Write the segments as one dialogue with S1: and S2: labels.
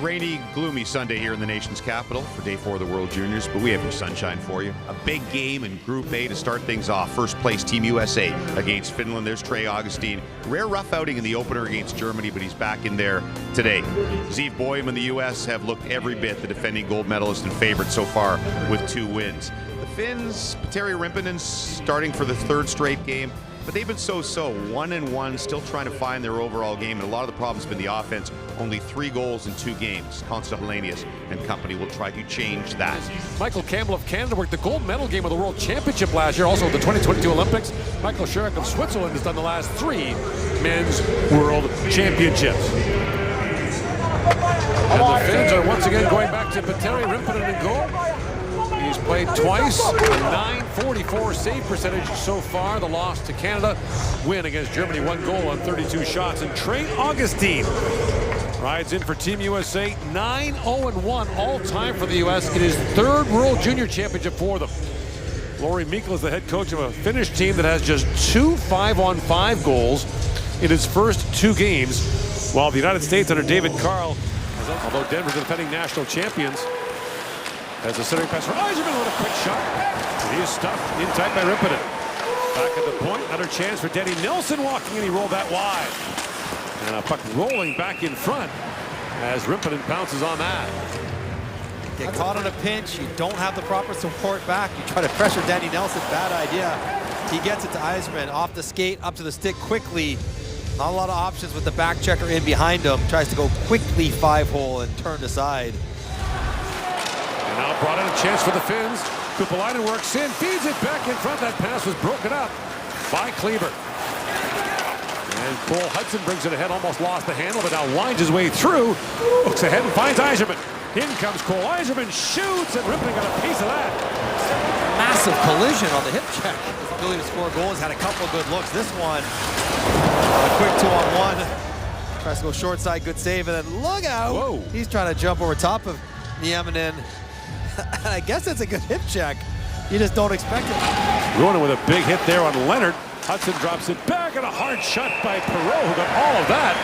S1: rainy, gloomy Sunday here in the nation's capital for Day 4 of the World Juniors, but we have your sunshine for you. A big game in Group A to start things off. First place, Team USA against Finland. There's Trey Augustine. Rare rough outing in the opener against Germany, but he's back in there today. Ziemer and the U.S. have looked every bit the defending gold medalist and favorite so far with 2 wins. The Finns, Petteri Rimponen starting for the 3rd straight game. But they've been so-so, 1-1, still trying to find their overall game, and a lot of the problem's been the offense. Only 3 goals in 2 games. Constantine Helenius and company will try to change that.
S2: Michael Campbell of Canada worked the gold medal game of the World Championship last year, also the 2022 Olympics. Michael Serra of Switzerland has done the last 3 men's World Championships. And the Finns are once again going back to Petteri Rimponen in goal. He's played twice, 944 save percentage so far. The loss to Canada, win against Germany, 1 goal on 32 shots. And Trey Augustine rides in for Team USA, 9-0-1 all-time for the U.S. in his 3rd World Junior Championship for them. Lauri Mikkola is the head coach of a Finnish team that has just 2 5-on-5 goals in its first 2 games, while the United States under David Carl, although Denver's the defending national champions, as a centering pass for Yzerman with a quick shot. And he is stuffed in tight by Rimponen. Back at the point, another chance for Denny Nelson walking, and he rolled that wide. And a puck rolling back in front as Rimponen bounces on that.
S3: Get caught on a pinch, you don't have the proper support back. You try to pressure Denny Nelson, bad idea. He gets it to Yzerman, off the skate, up to the stick quickly. Not a lot of options with the back checker in behind him. Tries to go quickly 5-hole and turned aside.
S2: Now brought in a chance for the Finns. Kupalainen works in, feeds it back in front. That pass was broken up by Kleber. And Cole Hutson brings it ahead, almost lost the handle, but now winds his way through. Looks ahead and finds Yzerman. In comes Cole. Yzerman shoots, and Rimponen got a piece of that.
S3: Massive collision on the hip check. His ability to score goals, had a couple of good looks. This one, a quick 2-on-1. Tries to go short side, good save, and then look out.
S2: Whoa.
S3: He's trying to jump over top of Miettinen. I guess it's a good hip check. You just don't expect it.
S2: Uronen with a big hit there on Leonard. Hutson drops it back, and a hard shot by Perreault, who got all of that.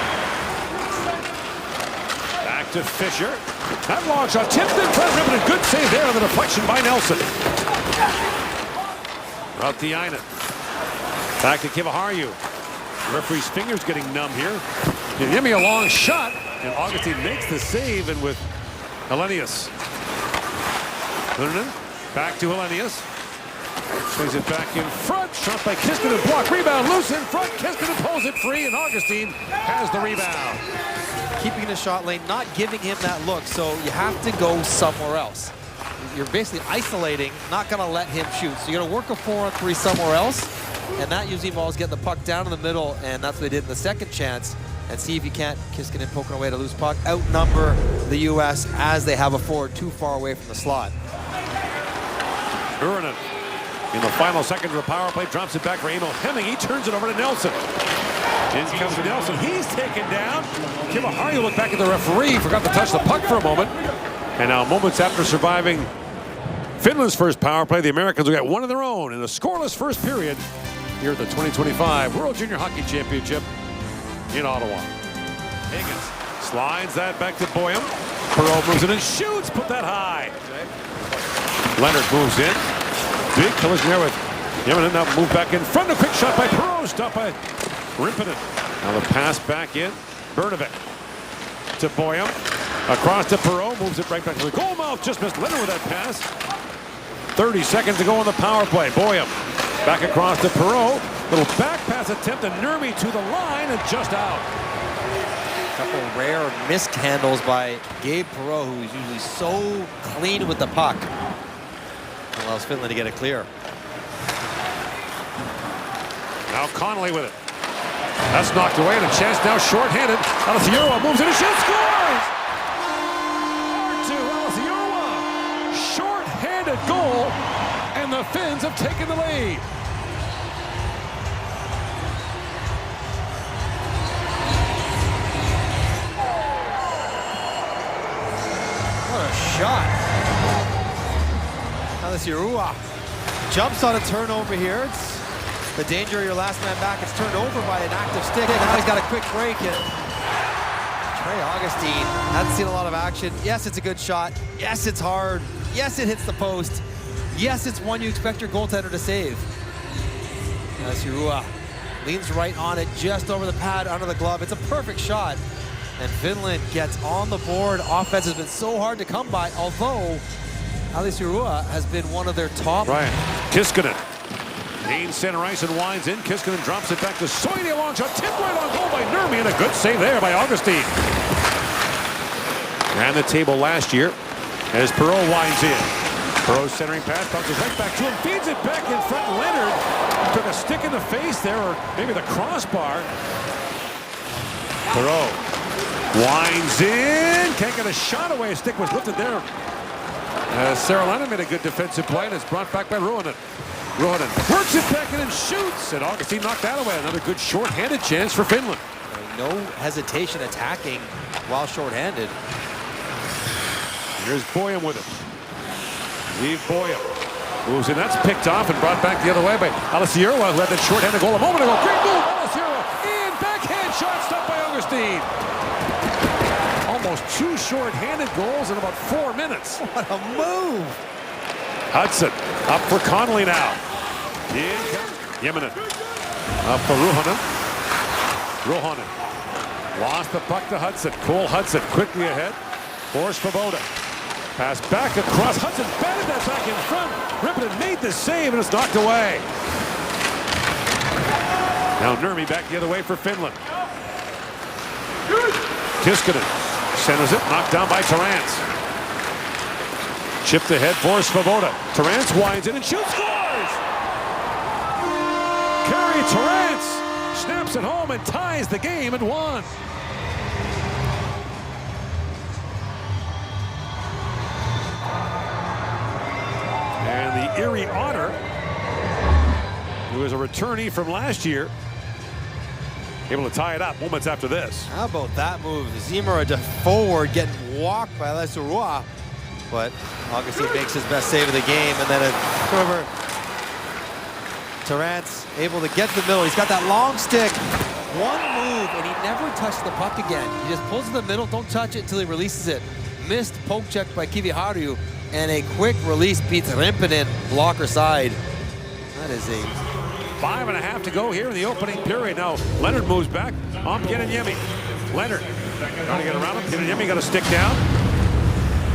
S2: Back to Fisher. That long shot tipped in front of Rimponen. Good save there on the deflection by Nelson. Out to Aidan. Back to Kiviharju. The referee's fingers getting numb here. Give me a long shot, and Augustine makes the save, and with Helenius. Uronen, back to Helenius. Swings it back in front. Shot by Kiiskinen, block, rebound, loose in front. Kiiskinen pulls it free, and Augustine has the rebound.
S3: Keeping the shot lane, not giving him that look, so you have to go somewhere else. You're basically isolating, not going to let him shoot. So you're going to work a 4-on-3 somewhere else, and that usually involves getting the puck down in the middle, and that's what they did in the second chance. And see if you can't, Kiiskinen poking away to loose puck, outnumber the U.S. as they have a forward too far away from the slot.
S2: Uronen in the final second of the power play drops it back for Emil Hemming. He turns it over to Nelson. In comes Nelson. He's taken down. Kiviharju looked back at the referee, forgot to touch the puck for a moment. And now, moments after surviving Finland's first power play, the Americans will get one of their own in a scoreless first period here at the 2025 World Junior Hockey Championship in Ottawa. Higgins slides that back to Boyum. Perreault moves it and shoots. Put that high. Leonard moves in. Big collision there with Miettinen. Now move back in front. A quick shot by Perreault. Stopped by Rimponen. Now the pass back in. Bernovic to Boyum. Across to Perreault. Moves it right back to the goal mouth. Just missed Leonard with that pass. 30 seconds to go on the power play. Boyum back across to Perreault. Little back pass attempt, and Nurmi to the line and just out.
S3: A couple rare missed handles by Gabe Perreault, who's usually so clean with the puck. Allows Finland to get it clear.
S2: Now Connolly with it. That's knocked away, and a chance now shorthanded. Alasiurua moves in and shoots, scores! 4-2, Alasiurua. Short-handed goal, and the Finns have taken the lead.
S3: Shot. Alasiurua jumps on a turnover here. It's the danger of your last man back. It's turned over by an active stick. Now he's got a quick break and Trey Augustine hasn't seen a lot of action. Yes, it's a good shot. Yes, it's hard. Yes, it hits the post. Yes, it's one you expect your goaltender to save. Alasiurua leans right on it, just over the pad, under the glove. It's a perfect shot. And Finland gets on the board. Offense has been so hard to come by, although Alasiurua has been one of their top.
S2: Right. Kiiskinen. Gains center ice and winds in. Kiiskinen drops it back to Soini. A long shot. Tipped right on goal by Nurmi, and a good save there by Augustine. Ran the table last year as Perreault winds in. Perreault's centering pass, bounces right back to him, feeds it back in front. Leonard took a stick in the face there, or maybe the crossbar. Perreault winds in. Can't get a shot away. A stick was lifted there. Serra made a good defensive play, and it's brought back by Uronen. Uronen works it back in and shoots, and Augustine knocked that away. Another good short-handed chance for Finland.
S3: No hesitation attacking while short-handed.
S2: Here's Boyum with it. Leave Boyum. Moves in. That's picked off and brought back the other way by Alasiurua, who had that short-handed goal a moment ago. Great move, Alasiurua. In, backhand shot, stopped by Augustine. Almost 2 short-handed goals in about 4 minutes.
S3: What a move.
S2: Hutson up for Connolly now. In comes Miettinen. Up for Uronen. Uronen lost the puck to Hutson. Cole Hutson quickly ahead. For Svoboda. Pass back across. Hutson batted that back in front. Rippon made the save, and it's knocked away. Now Nurmi back the other way for Finland. Kiiskinen centers it, knocked down by Terrance. Chipped ahead for Svoboda. Terrance winds in and shoots, scores! Carey Terrance snaps it home and ties the game at 1. And the Erie Otter, who is a returnee from last year, able to tie it up moments after this.
S3: How about that move? Ziemer a forward getting walked by Alasiurua, but Augustine makes his best save of the game, and then whoever Terrance able to get to the middle. He's got that long stick. One move, and he never touched the puck again. He just pulls to the middle, don't touch it until he releases it. Missed poke check by Kiviharju, and a quick release beats Rimpinen blocker side. That is a
S2: 5.5 to go here in the opening period. Now Leonard moves back on Pieniemi. Leonard trying to get around him. Pieniemi got a stick down.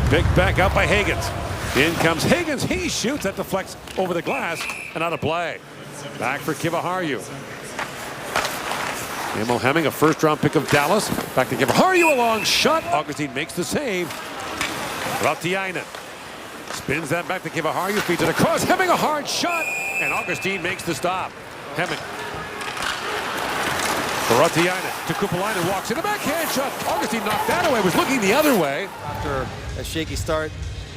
S2: Picked back out by Higgins. In comes Higgins. He shoots. That deflects over the glass and out of play. Back for Kiviharju. Emil Hemming, a first-round pick of Dallas. Back to Kiviharju. A long shot. Augustine makes the save. Aidan spins that back to Kiviharju. Feeds it across. Hemming, a hard shot. And Augustine makes the stop. Hemming. Aidan to Kupalainen, walks in a backhand shot. Augustine knocked that away. Was looking the other way.
S3: After a shaky start,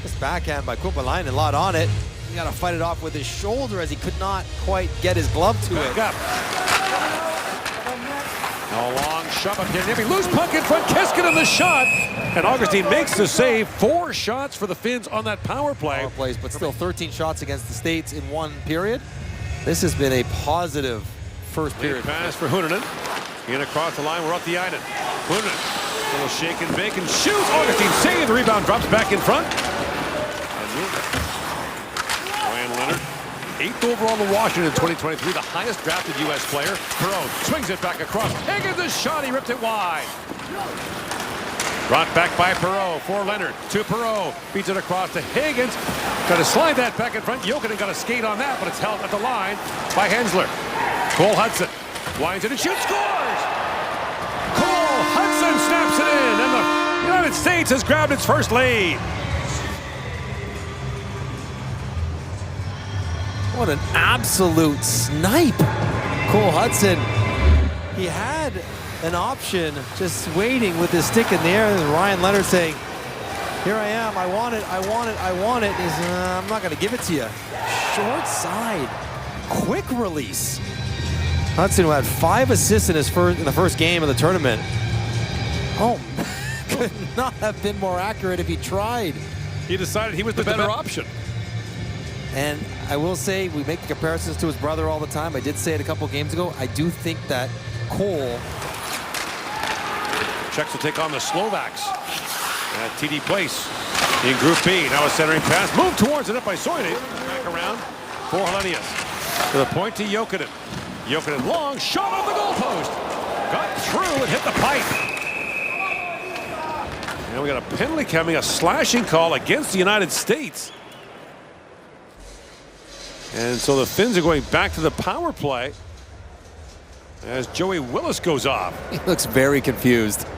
S3: this backhand by Kupalainen, a lot on it. He got to fight it off with his shoulder as he could not quite get his glove to it.
S2: Up. A long shot up here. Loose puck in front. Kiiskinen the shot. And Augustine makes the save. 4 shots for the Finns on that power play.
S3: Power plays, but still 13 shots against the States in 1 period. This has been a positive first period.
S2: Pass for Hutson. In across the line, we're up the Aidan. Hutson, little shake and bake and shoots. Augustine save. The rebound drops back in front. Ryan Leonard, 8th overall in Washington in 2023, the highest drafted U.S. player. Perreault swings it back across. Higgins a shot. He ripped it wide. Brought back by Perreault for Leonard. To Perreault. Feeds it across to Higgins. Got to slide that back in front. Jokinen got a skate on that, but it's held at the line by Hensler. Cole Hutson winds it and shoots. Scores! Cole Hutson snaps it in, and the United States has grabbed its first lead.
S3: What an absolute snipe. Cole Hutson, he had an option just waiting with his stick in the air, and Ryan Leonard saying, here I am, I want it, I want it, I want it. He's, I'm not going to give it to you. Short side, quick release. Hutson, who had 5 assists in the first game of the tournament. Oh, could not have been more accurate if he tried.
S2: He decided he was the better option.
S3: And I will say, we make the comparisons to his brother all the time. I did say it a couple games ago. I do think that Cole
S2: Czechs will take on the Slovaks at TD Place in Group B. Now a centering pass. Move towards the net by Soine. Back around for Helenius. To the point to Jokinen. Jokinen long shot on the goalpost. Got through and hit the pipe. And we got a penalty coming, a slashing call against the United States. And so the Finns are going back to the power play as Joey Willis goes off.
S3: He looks very confused.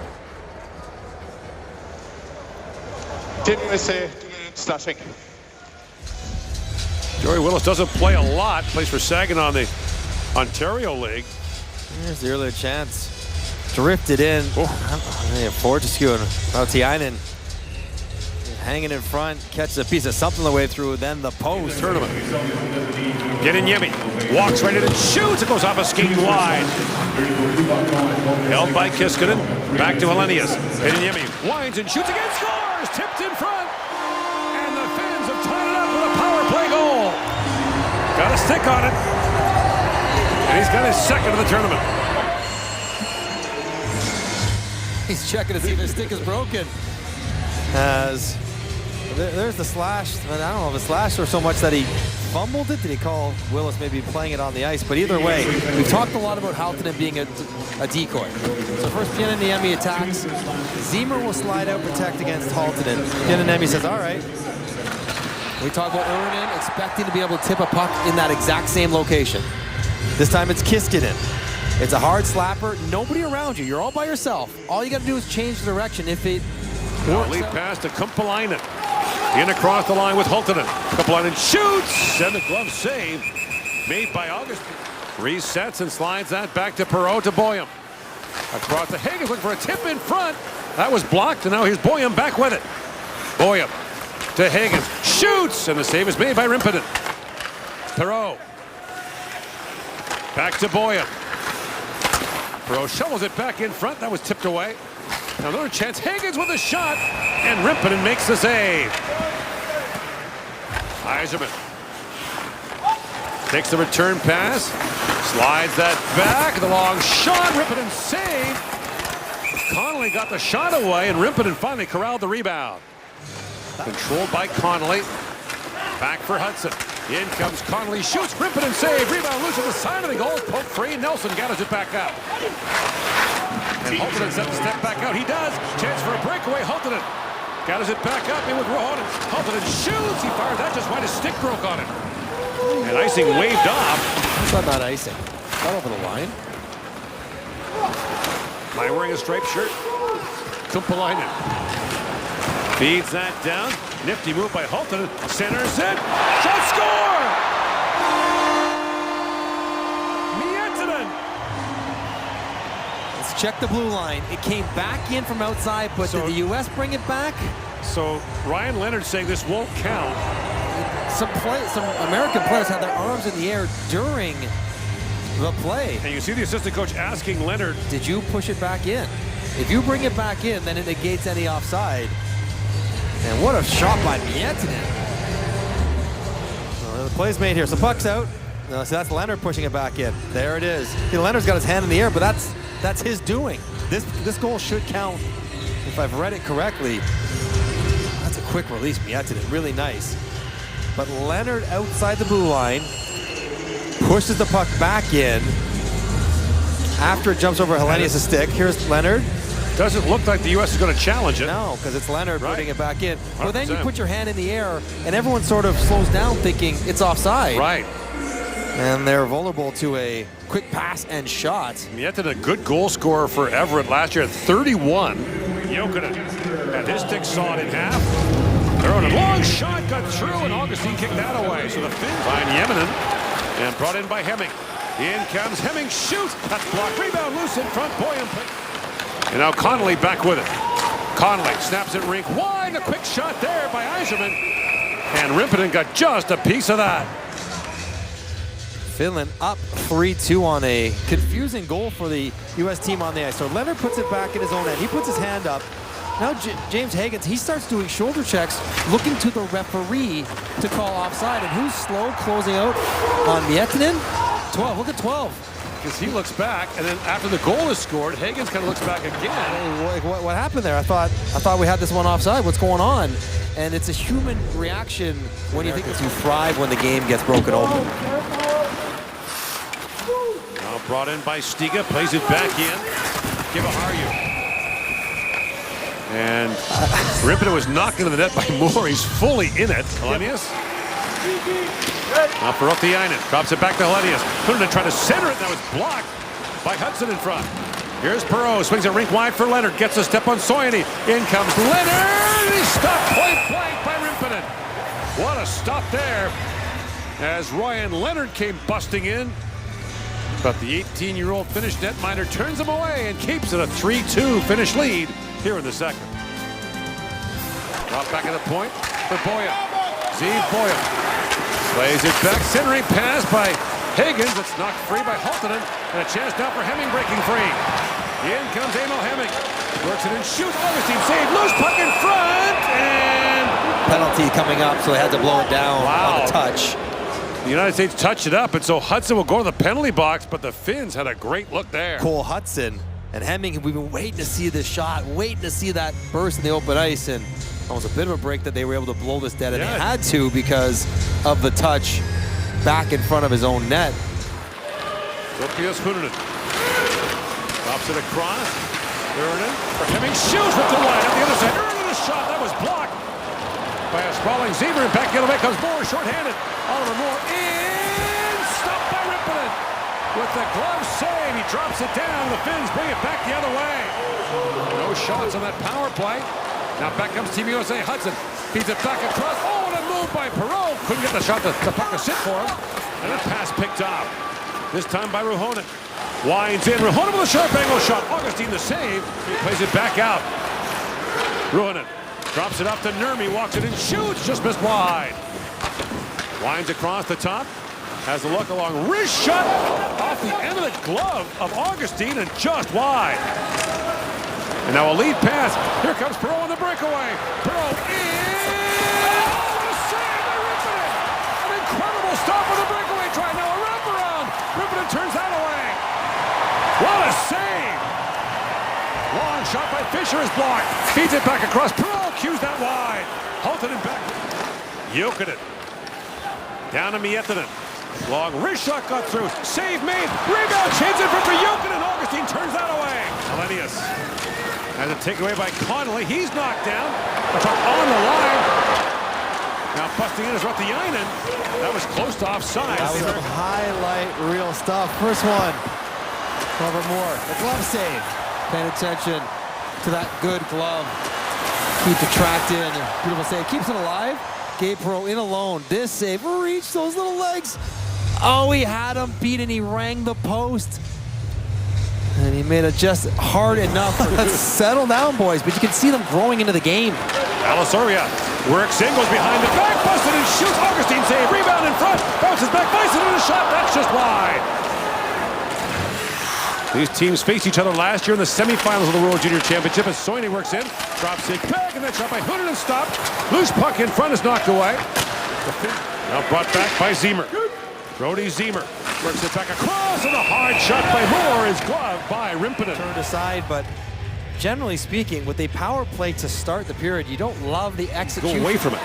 S4: Didn't say slashing.
S2: Joey Willis doesn't play a lot, plays for Saginaw in the Ontario League.
S3: Here's the earlier chance. Drifted in. Fortescue and Aidan hanging in front, catches a piece of something the way through, then the post.
S2: Tournament. Yemi walks right in and shoots. It goes off a skating wide. Held by Kiiskinen. Back to Helenius. Yemi winds and shoots again. Scores! Tipped in front. And the Finns have tied it up with a power play goal. Got a stick on it. And he's got his second of the tournament.
S3: He's checking to see if his stick is broken. As there's the slash. I don't know if the slash or so much that he fumbled it. Did he call Willis maybe playing it on the ice? But either way, we've talked a lot about Hutson being a decoy. So first Pieneniemi attacks. Ziemer will slide out, protect against Hutson. Pieneniemi says, all right. We talk about Uronen expecting to be able to tip a puck in that exact same location. This time it's Kiiskinen. It's a hard slapper. Nobody around you. You're all by yourself. All you got to do is change the direction if it works.
S2: Lead pass to Kumpalainen. In across the line with Hultinen. Kumpalainen shoots. And the glove save made by August. Resets and slides that back to Perreault to Boyum. Across to Higgins looking for a tip in front. That was blocked, and now here's Boyum back with it. Boyum to Higgins. Shoots, and the save is made by Rimpinen. Perreault. Back to Boyum. Perreault shovels it back in front. That was tipped away. Now another chance. Higgins with a shot, and Rimpinen makes the save. Yzerman takes the return pass, slides that back. The long shot. Rimpinen save. Connolly got the shot away, and Rimpinen finally corralled the rebound. Controlled by Connolly. Back for Hutson. In comes Connolly, shoots, Rimpinen save, rebound loose at the side of the goal, poke free, Nelson gathers it back up. And Hutson sets a step back out, he does, chance for a breakaway, Hutson gathers it back up, in with Uronen, Hutson shoots, he fires that just wide, his stick broke on it. And icing waved off.
S3: That's not bad icing, not over the line.
S2: By wearing a striped shirt, Kumpalainen feeds that down. Nifty move by Hutson. Centers it. Shot score! Miettinen.
S3: Let's check the blue line. It came back in from outside, but did the U.S. bring it back?
S2: So Ryan Leonard saying this won't count.
S3: Some American players had their arms in the air during the play.
S2: And you see the assistant coach asking Leonard,
S3: did you push it back in? If you bring it back in, then it negates any offside. And what a shot by Miettinen. Well, the play's made here. So puck's out. No, so that's Leonard pushing it back in. There it is. See, Leonard's got his hand in the air, but that's his doing. This goal should count, if I've read it correctly. That's a quick release, Miettinen. Really nice. But Leonard outside the blue line pushes the puck back in after it jumps over Helenius' stick. Here's Leonard.
S2: doesn't look like the U.S. is going to challenge it.
S3: No, because it's Leonard putting it back in. Well, then you
S2: 100%.
S3: put your hand in the air, and everyone sort of slows down thinking it's offside.
S2: Right.
S3: And they're vulnerable to a quick pass and shot.
S2: Miettinen, a good goal scorer for Everett last year at 31. Jokinen had his stick sawed in half. They're on a long shot, got through, and Augustine kicked that away. So the Finns find Yeminen and brought in by Hemming. In comes Hemming, shoots, that's blocked, rebound loose in front, Boyum. And now Connolly back with it. Connolly snaps it rink wide, a quick shot there by Yzerman. And Rimpinen got just a piece of that.
S3: Finland up 3-2 on a confusing goal for the U.S. team on the ice. So Leonard puts it back in his own end. He puts his hand up. Now James Higgins, he starts doing shoulder checks, looking to the referee to call offside. And who's slow closing out on Miettinen? 12, look at 12.
S2: because he looks back, and then after the goal is scored, Higgins kind of looks back again.
S3: Hey, what happened there? I thought we had this one offside. What's going on? And it's a human reaction when you think that you thrive when the game gets broken open.
S2: Now brought in by Stiga, plays it back in. Kiiskinen. And Rimpinen was knocked into the net by Moore. He's fully in it. Helenius. Now for up the Aidan. Drops it back to Helenius. Hutson trying to center it. That was blocked by Hutson in front. Here's Perreault. Swings it rink wide for Leonard. Gets a step on Soini. In comes Leonard. He's stopped point blank by Rimpinen. What a stop there as Ryan Leonard came busting in. But the 18-year-old Finnish netminder turns him away and keeps it a 3-2 Finnish lead here in the second. Drop back at the point for Boyan. Boyan plays it back, centering pass by Higgins. It's knocked free by Hutson, and a chance now for Hemming breaking free. In comes Emil Hemming. Works it and shoots. Augustine save. Loose puck in front, and
S3: Penalty coming up, so they had to blow it down on the touch.
S2: The United States touched it up, and so Hutson will go to the penalty box, but the Finns had a great look there.
S3: Cole Hutson and Hemming, we've been waiting to see this shot, waiting to see that burst in the open ice, and almost a bit of a break that they were able to blow this dead, and they had to because of the touch back in front of his own net.
S2: Uronen drops it across. Uronen for Hemming, shoots with the wide on the other side. Uronen's shot, that was blocked by a sprawling Ziemer, and back the other way comes Moore, shorthanded. Oliver Moore in, stopped by Rimpinen. With the glove save, he drops it down. The Finns bring it back the other way. No shots on that power play. Now back comes Team USA. Hutson feeds it back across. Oh, and a move by Perreault. Couldn't get the shot to puck to sit for him. And a pass picked up. This time by Uronen. Winds in. Uronen with a sharp angle shot. Augustine the save. He plays it back out. Uronen drops it up to Nurmi. Walks it and shoots. Just missed wide. Winds across the top. Has a look along. Wrist shot off the end of the glove of Augustine and just wide. And now a lead pass. Here comes Perreault on the breakaway. Perreault in. Oh, what a save by Rimpinen. An incredible stop on the breakaway try. Now a wraparound. Rimpinen turns that away. What a save. Long shot by Fisher is blocked. Feeds it back across. Perreault cues that wide. Halted it back. Kiiskinen. Down to Miettinen. Long wrist shot got through. Save made. Rebound. Chance in front for Kiiskinen. Augustine turns that away. Helenius has a takeaway by Connolly. He's knocked down. The puck on the line. Now busting in is the Aidan. That was close to offside.
S3: That was some highlight reel stuff. First one. Oliver Moore. The glove save. Paying attention to that good glove. Keeps the tracked in. Beautiful save. Keeps it alive. Gabe Perreault in alone. This save. Reach those little legs. Oh, he had him beat and he rang the post. And he made it just hard enough. Let's settle down, boys. But you can see them growing into the game.
S2: Alasiurua works in, goes behind the back, busted and shoots. Augustine save. Rebound in front. Bounces back. Bison in a shot. That's just wide. These teams faced each other last year in the semifinals of the World Junior Championship as Soini works in. Drops it back, and that shot by Hutson and stopped. Loose puck in front is knocked away. Now brought back by Ziemer. Brody Ziemer works it back across, and a hard shot by Moore is gloved by Rimpinen.
S3: Turned aside, but generally speaking, with a power play to start the period, you don't love the execution.
S2: Go away from it.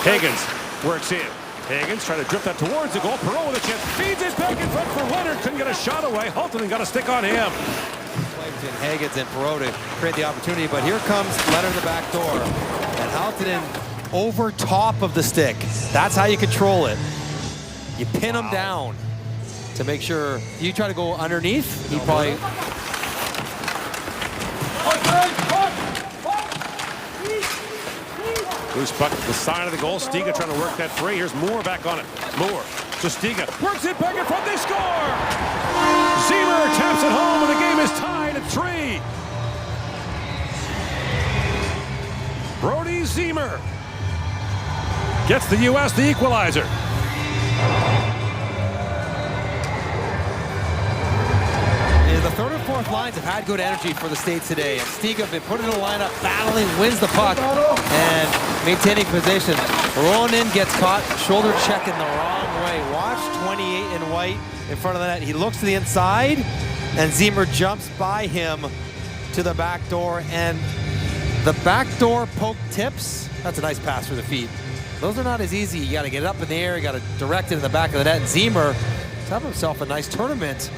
S2: Higgins works in. Higgins trying to drift that towards the goal. Perreault with a chance. Feeds it back in front for Leonard. Couldn't get a shot away. Hutson got a stick on him.
S3: Higgins and Perreault to create the opportunity, but here comes Leonard in the back door. And Hutson over top of the stick. That's how you control it. You pin him down to make sure. You try to go underneath, he probably...
S2: Loose puck at the side of the goal. Stiga trying to work that free. Here's Moore back on it. Moore to Stiga. Works it back in front. They score! Ziemer taps it home, and the game is tied at 3. Brody Ziemer gets the U.S. the equalizer.
S3: The third and fourth lines have had good energy for the States today. And Stiga have been put in the lineup, battling, wins the puck, and maintaining position. Uronen gets caught, shoulder check in the wrong way. watch 28 in white in front of the net. He looks to the inside, and Ziemer jumps by him to the back door, and the back door poke tips. That's a nice pass for the feet. Those are not as easy. You got to get it up in the air. You got to direct it in the back of the net. And Ziemer has had himself a nice tournament.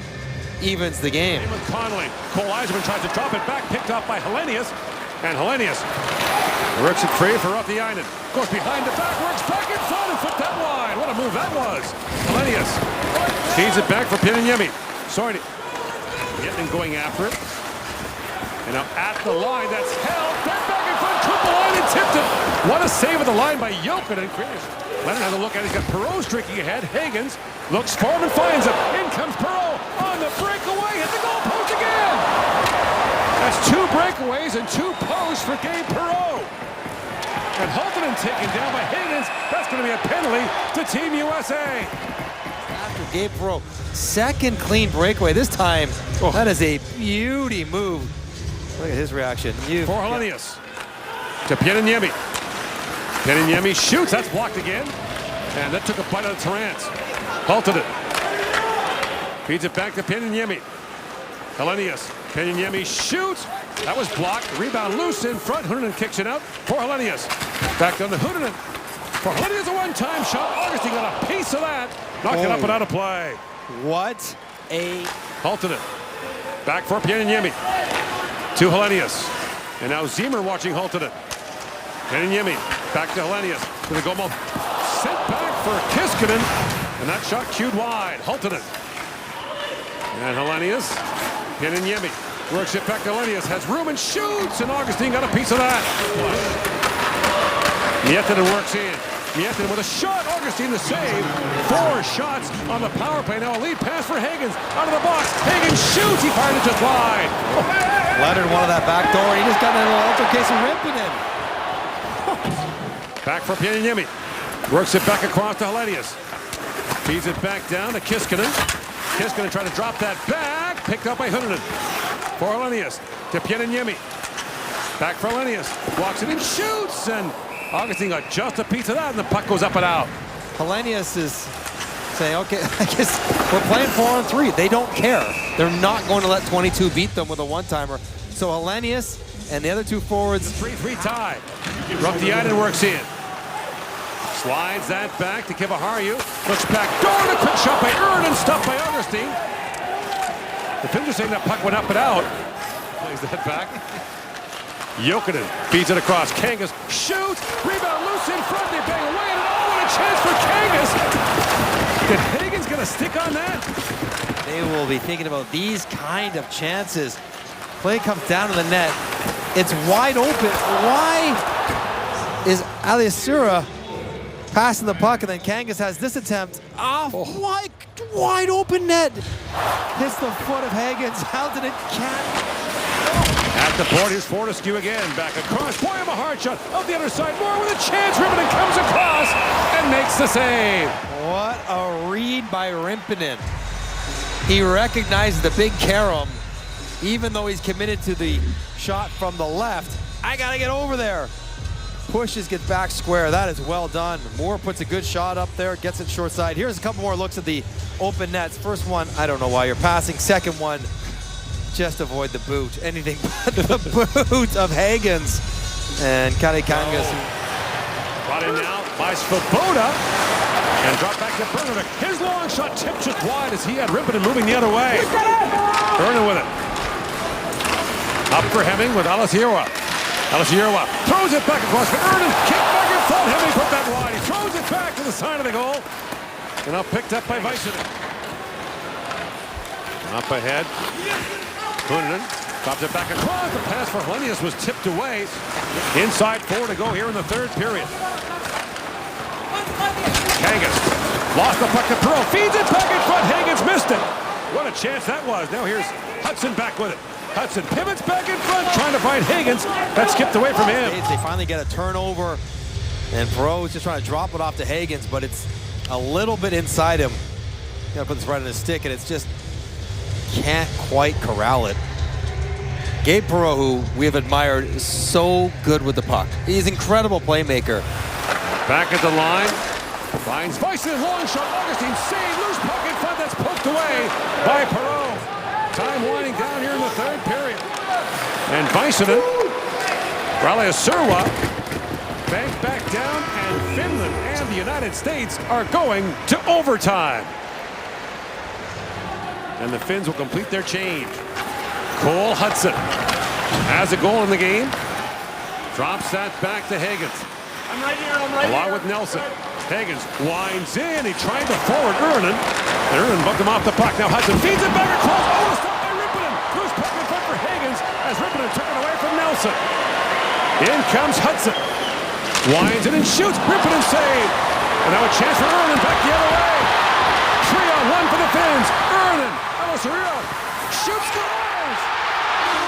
S3: Evens the game.
S2: With Connolly. Cole Eiserman tries to drop it back, picked off by Hellenius. And Hellenius works it free for up the Aidan. Goes behind the back, works back in front and put that wide. What a move that was. Hellenius feeds it back for Pieniemi. Sorry. Miettinen going after it. And now at the line, that's held. Back in front, took the line and tipped it. What a save of the line by Uronen. Leonard has a look at it. He's got Perreault streaking ahead. Higgins looks for him and finds him. In comes Perreault on the breakaway. Hit the goal post again. That's 2 breakaways and 2 posts for Gabe Perreault. And Hutson taken down by Higgins. That's going to be a penalty to Team USA.
S3: After Gabe Perreault, second clean breakaway. This time, that is a beauty move. Look at his reaction.
S2: For Hellenius. To Pieniemi. Pieniemi shoots. That's blocked again. And that took a bite out of Terrance. Halted it. Feeds it back to Pieniemi. Hellenius. Pieniemi shoots. That was blocked. Rebound loose in front. Uronen kicks it out for Hellenius. Back down to Uronen. For Hellenius, a one-time shot. Augustine got a piece of that. Knocked it up and out of play.
S3: What a...
S2: Halted it. Back for Pieniemi. To Hellenius. And now Ziemer watching Hutson. Pieniemi back to Hellenius. To the goal mouth. Sent back for Kiiskinen. And that shot cued wide. Hutson. And Hellenius. Pieniemi works it back to Hellenius. Has room and shoots. And Augustine got a piece of that. Miettinen works in. Miettinen with a shot. Augustine the save. 4 shots on the power play. Now a lead pass for Higgins. Out of the box. Higgins shoots. He fired it just wide.
S3: Leonard wanted that back door. He just got in a little altercation ripping him.
S2: Back for Pieniemi. Works it back across to Hellenius. Feeds it back down to Kiiskinen. Kiiskinen trying to drop that back. Picked up by Uronen. For Hellenius. To Pieniemi. Back for Hellenius. Walks it and shoots. And Augustine got just a piece of that. And the puck goes up and out.
S3: Hellenius is saying, okay, I guess we're playing 4-on-3. They don't care. They're not going to let 22 beat them with a one-timer. So Hellenius and the other 2 forwards.
S2: 3-3 tie. Aidan works in. Slides that back to Kiviharju. Looks back. Door, a quick shot by Uronen, stopped by Augustine. The Finns are saying that puck went up and out. Plays that back. Uronen feeds it across. Kangas shoots. Rebound loose in front. They bang away. And oh, what a chance for Kangas. Did Higgins get a stick on that?
S3: They will be thinking about these kind of chances. Play comes down to the net. It's wide open. Why is Alasiurua passing the puck, and then Kangas has this attempt off wide open net. Hits the foot of Higgins. How did it catch?
S2: At the board, here's Fortescue again. Back across. Boy, of a hard shot. Out the other side. Moore with a chance. Rimpinen comes across and makes the save.
S3: What a read by Rimpinen. He recognized the big carom, even though he's committed to the shot from the left. I got to get over there. Pushes, gets back square. That is well done. Moore puts a good shot up there, gets it short side. Here's a couple more looks at the open nets. First one, I don't know why you're passing. Second one, just avoid the boot. Anything but the boot of Higgins. And Kangas.
S2: Brought in now by Svoboda. And drop back to Berner. His long shot tipped just wide as he had Rimpinen moving the other way. Berner with it. Up for Hemming with Alasiurua. Alasiurua throws it back across for Aidan. Kick back in front. Hemming put that wide. He throws it back to the side of the goal. And now picked up by Väisänen. Up ahead. Uronen drops it back across. The pass for Hellenius was tipped away. Inside 4 to go here in the 3rd period. Kangas lost the puck to Perreault. Feeds it back in front. Higgins missed it. What a chance that was. Now here's Hutson back with it. Hutson pivots back in front, trying to find Higgins. That skipped away from him.
S3: They finally get a turnover, and Perreault's just trying to drop it off to Higgins, but it's a little bit inside him. You gotta put this right on his stick, and it's just can't quite corral it. Gabe Perreault, who we have admired, is so good with the puck. He's an incredible playmaker.
S2: Back at the line Finds Bison, long shot. Augustine saved. Loose puck in front. That's poked away by Perreault. Time winding down here in the third period. And Bison, Alasiurua, banked back down, and Finland and the United States are going to overtime. And the Finns will complete their change. Cole Hutson has a goal in the game. Drops that back to Higgins.
S5: I'm right here,
S2: Along with Nelson. Higgins winds in. He tried to forward Uronen. And Uronen bumped him off the puck. Now Hutson feeds it back across. Oh, stopped by Rippinen. Loose puck in front for Higgins as Rippinen took it away from Nelson. In comes Hutson. Winds in and shoots. Rippinen save. And now a chance for Uronen back the other way. 3-on-1 for the Finns. Uronen. Alasiurua shoots, scores.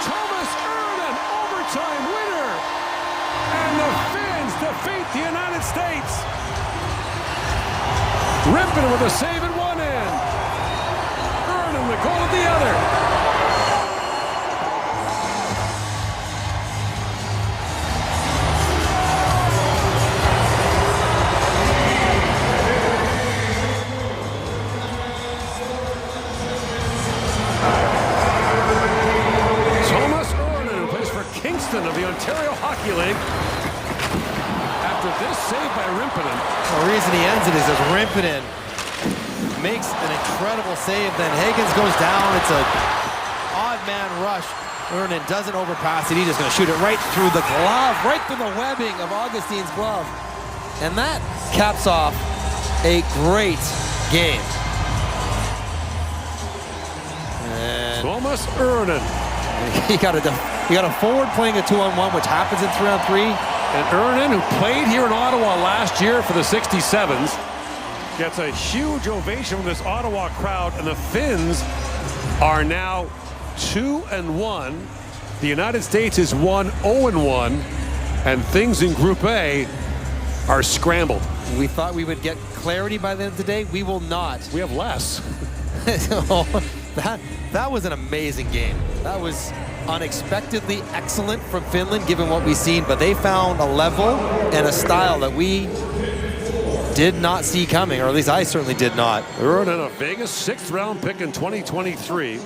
S2: Thomas Uronen, overtime winner. And the Finns defeat the United States. Rippinen with a save at one end. Uronen the goal at the other. Thomas Uronen, who plays for Kiiskinen of the Ontario Hockey League. After this save by Rippinen.
S3: The reason he ends it is as Rippinen makes an incredible save. Then Higgins goes down. It's a odd man rush. Uronen doesn't overpass it. He's just going to shoot it right through the glove, right through the webbing of Augustine's glove. And that caps off a great game. And
S2: Thomas Uronen.
S3: you got a forward playing a 2-on-1, which happens in 3-on-3.
S2: And Uronen, who played here in Ottawa last year for the 67s, gets a huge ovation from this Ottawa crowd, and the Finns are now 2-1. The United States is 1-0-1, and things in Group A are scrambled.
S3: We thought we would get clarity by the end of the day. We will not.
S2: We have less.
S3: That was an amazing game. That was unexpectedly excellent from Finland, given what we've seen, but they found a level and a style that we did not see coming, or at least I certainly did not.
S2: Uronen, a Vegas 6th round pick in 2023.